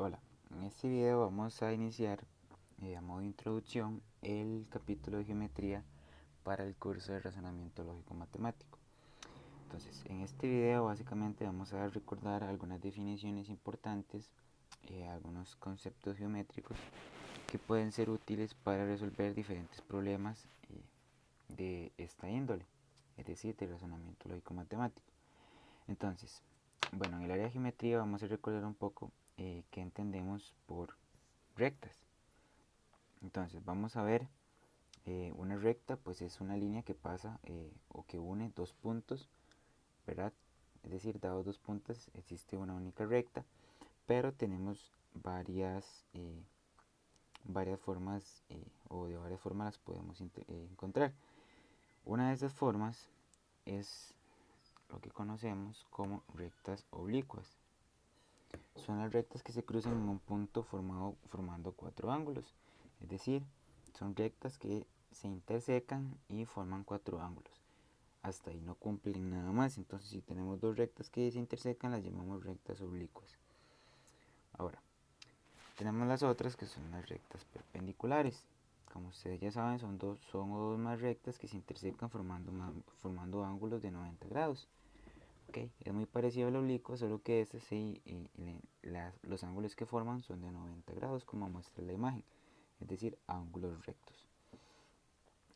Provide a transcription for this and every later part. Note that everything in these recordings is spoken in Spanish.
Hola, en este video vamos a iniciar a modo de introducción el capítulo de geometría para el curso de razonamiento lógico matemático. Entonces, en este video básicamente vamos a recordar algunas definiciones importantes, algunos conceptos geométricos que pueden ser útiles para resolver diferentes problemas de esta índole, es decir, de razonamiento lógico matemático. Entonces, bueno, en el área de geometría vamos a recordar un poco qué entendemos por rectas. Entonces vamos a ver, una recta pues es una línea que pasa o que une dos puntos, ¿verdad? Es decir, dados dos puntos existe una única recta, pero tenemos varias formas o de varias formas las podemos encontrar. Una de esas formas es lo que conocemos como rectas oblicuas. Son las rectas que se cruzan en un punto formando cuatro ángulos, es decir, son rectas que se intersecan y forman cuatro ángulos. Hasta ahí no cumplen nada más. Entonces, si tenemos dos rectas que se intersecan, las llamamos rectas oblicuas. Ahora, tenemos las otras que son las rectas perpendiculares. Como ustedes ya saben, son dos o más rectas que se intersecan formando ángulos de 90 grados. Okay. Es muy parecido al oblicuo, solo que los ángulos que forman son de 90 grados, como muestra la imagen, es decir, ángulos rectos.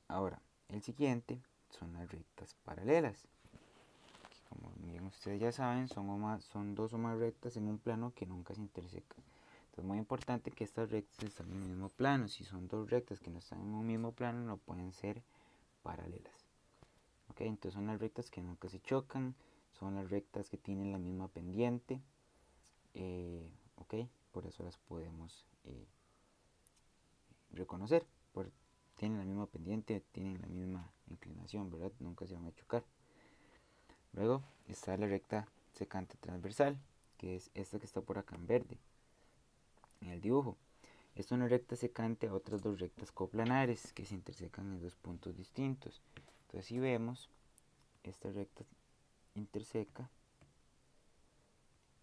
Ahora, el siguiente son las rectas paralelas, que como bien ustedes ya saben, son dos o más rectas en un plano que nunca se intersecan. Entonces es muy importante que estas rectas estén en el mismo plano. Si son dos rectas que no están en un mismo plano, no pueden ser paralelas. Okay, entonces son las rectas que nunca se chocan, son las rectas que tienen la misma pendiente, ok, por eso las podemos reconocer, tienen la misma pendiente, tienen la misma inclinación, ¿verdad? Nunca se van a chocar. Luego está la recta secante transversal, que es esta que está por acá en verde, en el dibujo. Es una recta secante a otras dos rectas coplanares que se intersecan en dos puntos distintos. Entonces si vemos, esta recta interseca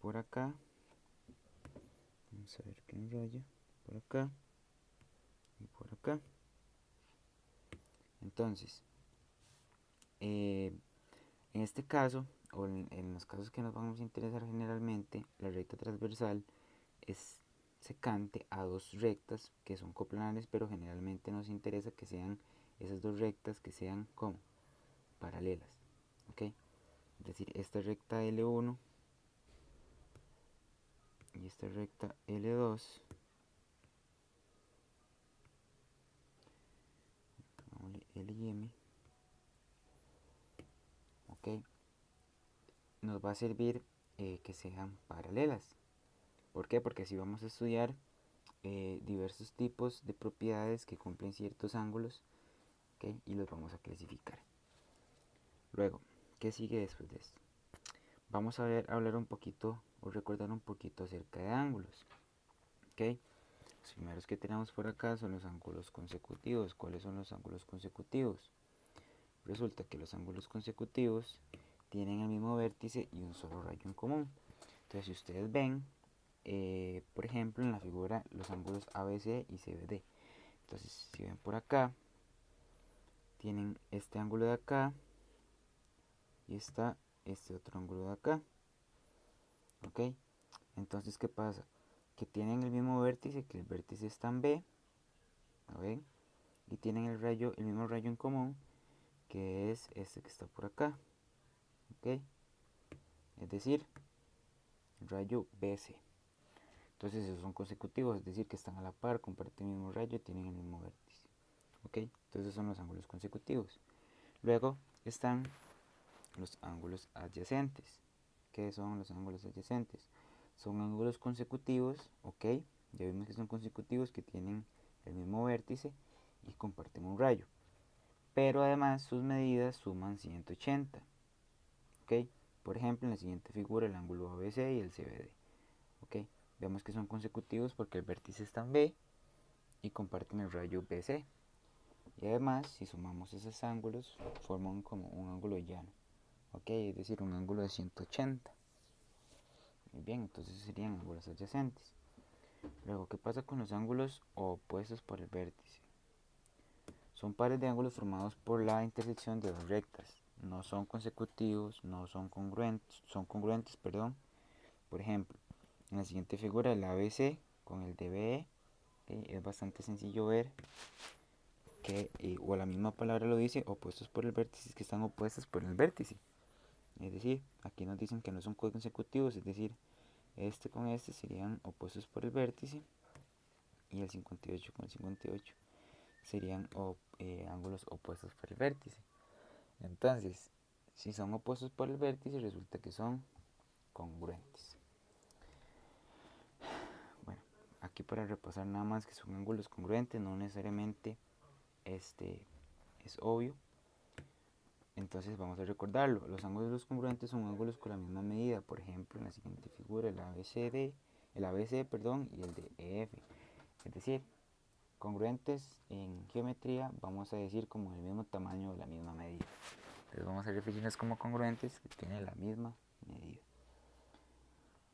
por acá, vamos a ver que enrolla, por acá y por acá. Entonces, en este caso, o en los casos que nos vamos a interesar generalmente, la recta transversal es secante a dos rectas que son coplanares, pero generalmente nos interesa que sean esas dos rectas que sean como paralelas, ¿ok? Es decir, esta recta L1 y esta recta L2, L y M, ¿ok? Nos va a servir que sean paralelas. ¿Por qué? Porque así vamos a estudiar diversos tipos de propiedades que cumplen ciertos ángulos, ¿okay? Y los vamos a clasificar. Luego, ¿qué sigue después de esto? Vamos a hablar un poquito o recordar un poquito acerca de ángulos, ¿okay? Los primeros que tenemos por acá son los ángulos consecutivos. ¿Cuáles son los ángulos consecutivos? Resulta que los ángulos consecutivos tienen el mismo vértice y un solo rayo en común. Entonces, si ustedes ven, por ejemplo, en la figura, los ángulos ABC y CBD. Entonces, si ven por acá, tienen este ángulo de acá y está este otro ángulo de acá. ¿Ok? Entonces, ¿qué pasa? Que tienen el mismo vértice, que el vértice está en B, ¿lo ven? Y tienen el mismo rayo en común, que es este que está por acá. ¿Ok? Es decir, el rayo BC. Entonces esos son consecutivos, es decir, que están a la par, comparten el mismo rayo y tienen el mismo vértice. ¿Ok? Entonces son los ángulos consecutivos. Luego están los ángulos adyacentes. ¿Qué son los ángulos adyacentes? Son ángulos consecutivos, ¿ok? Ya vimos que son consecutivos, que tienen el mismo vértice y comparten un rayo. Pero además sus medidas suman 180. ¿Ok? Por ejemplo, en la siguiente figura el ángulo ABC y el CBD. ¿Ok? Vemos que son consecutivos porque el vértice está en B y comparten el rayo BC. Y además, si sumamos esos ángulos, forman como un ángulo llano. ¿Ok? Es decir, un ángulo de 180. Muy bien, entonces serían ángulos adyacentes. Luego, ¿qué pasa con los ángulos opuestos por el vértice? Son pares de ángulos formados por la intersección de dos rectas. No son consecutivos, no son congruentes, son congruentes, perdón. Por ejemplo, en la siguiente figura el ABC con el DBE, es bastante sencillo ver que, o la misma palabra lo dice, opuestos por el vértice, que están opuestos por el vértice. Es decir, aquí nos dicen que no son consecutivos, es decir, este con este serían opuestos por el vértice y el 58 con el 58 serían ángulos opuestos por el vértice. Entonces, si son opuestos por el vértice, resulta que son congruentes. Bueno, aquí para repasar nada más que son ángulos congruentes, no necesariamente este es obvio. Entonces vamos a recordarlo. Los ángulos congruentes son ángulos con la misma medida. Por ejemplo, en la siguiente figura el ABC, perdón, y el de EF. Es decir, congruentes en geometría vamos a decir como el mismo tamaño o la misma medida. Entonces vamos a referirnos como congruentes que tienen la misma medida.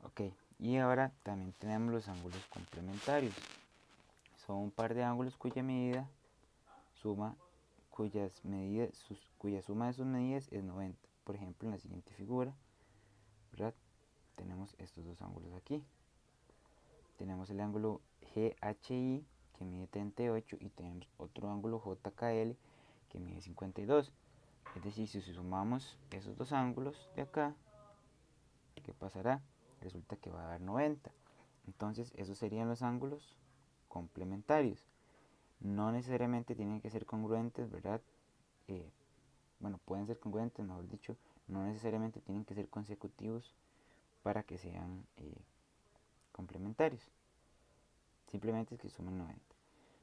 Ok, y ahora también tenemos los ángulos complementarios. Son un par de ángulos cuya medida suma cuya suma de sus medidas es 90. Por ejemplo, en la siguiente figura, ¿verdad? Tenemos estos dos ángulos aquí. Tenemos el ángulo GHI que mide 38 y tenemos otro ángulo JKL que mide 52. Es decir, si sumamos esos dos ángulos de acá, ¿qué pasará? Resulta que va a dar 90. Entonces, esos serían los ángulos complementarios. No necesariamente tienen que ser congruentes, ¿verdad? Bueno, pueden ser congruentes, mejor dicho, no necesariamente tienen que ser consecutivos para que sean complementarios. Simplemente es que sumen 90.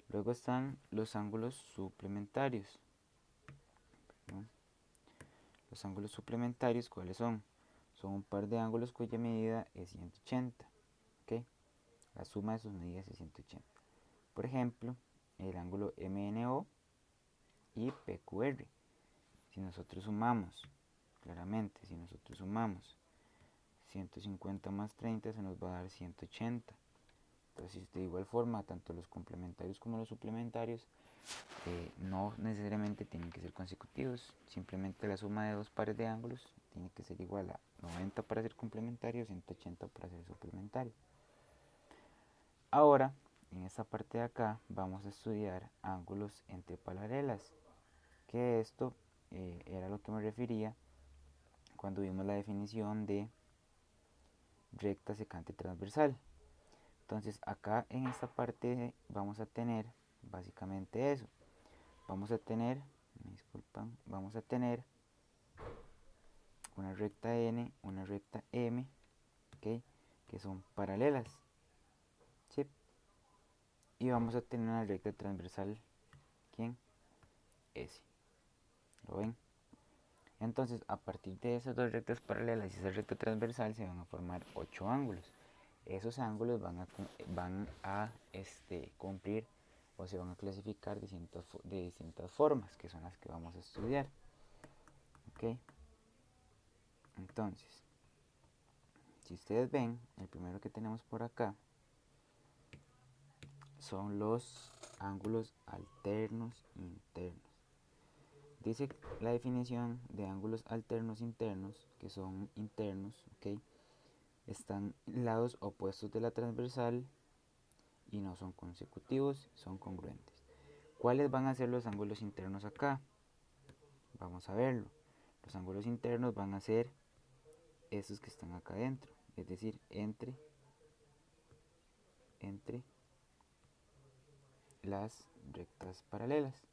Luego están los ángulos suplementarios. ¿No? Los ángulos suplementarios, ¿cuáles son? Son un par de ángulos cuya medida es 180. ¿Okay? La suma de sus medidas es 180. Por ejemplo, el ángulo MNO y PQR. Si nosotros sumamos, claramente, si nosotros sumamos 150 más 30 se nos va a dar 180. Entonces, de igual forma, tanto los complementarios como los suplementarios no necesariamente tienen que ser consecutivos. Simplemente la suma de dos pares de ángulos tiene que ser igual a 90 para ser complementario, 180 para ser suplementario. Ahora, en esta parte de acá, vamos a estudiar ángulos entre paralelas. Que esto era lo que me refería cuando vimos la definición de recta secante transversal. Entonces acá en esta parte vamos a tener básicamente eso. Vamos a tener, me disculpan, vamos a tener una recta N, una recta M, ¿okay? Que son paralelas. ¿Sí? Y vamos a tener una recta transversal, ¿quién? S. ¿Lo ven? Entonces, a partir de esas dos rectas paralelas y esa recta transversal se van a formar 8 ángulos. Esos ángulos van a cumplir o se van a clasificar de distintas formas, que son las que vamos a estudiar. ¿Ok? Entonces, si ustedes ven, el primero que tenemos por acá son los ángulos alternos internos. Dice la definición de ángulos alternos internos, que son internos, ¿ok? Están lados opuestos de la transversal y no son consecutivos, son congruentes. ¿Cuáles van a ser los ángulos internos acá? Vamos a verlo. Los ángulos internos van a ser esos que están acá adentro, es decir, entre las rectas paralelas.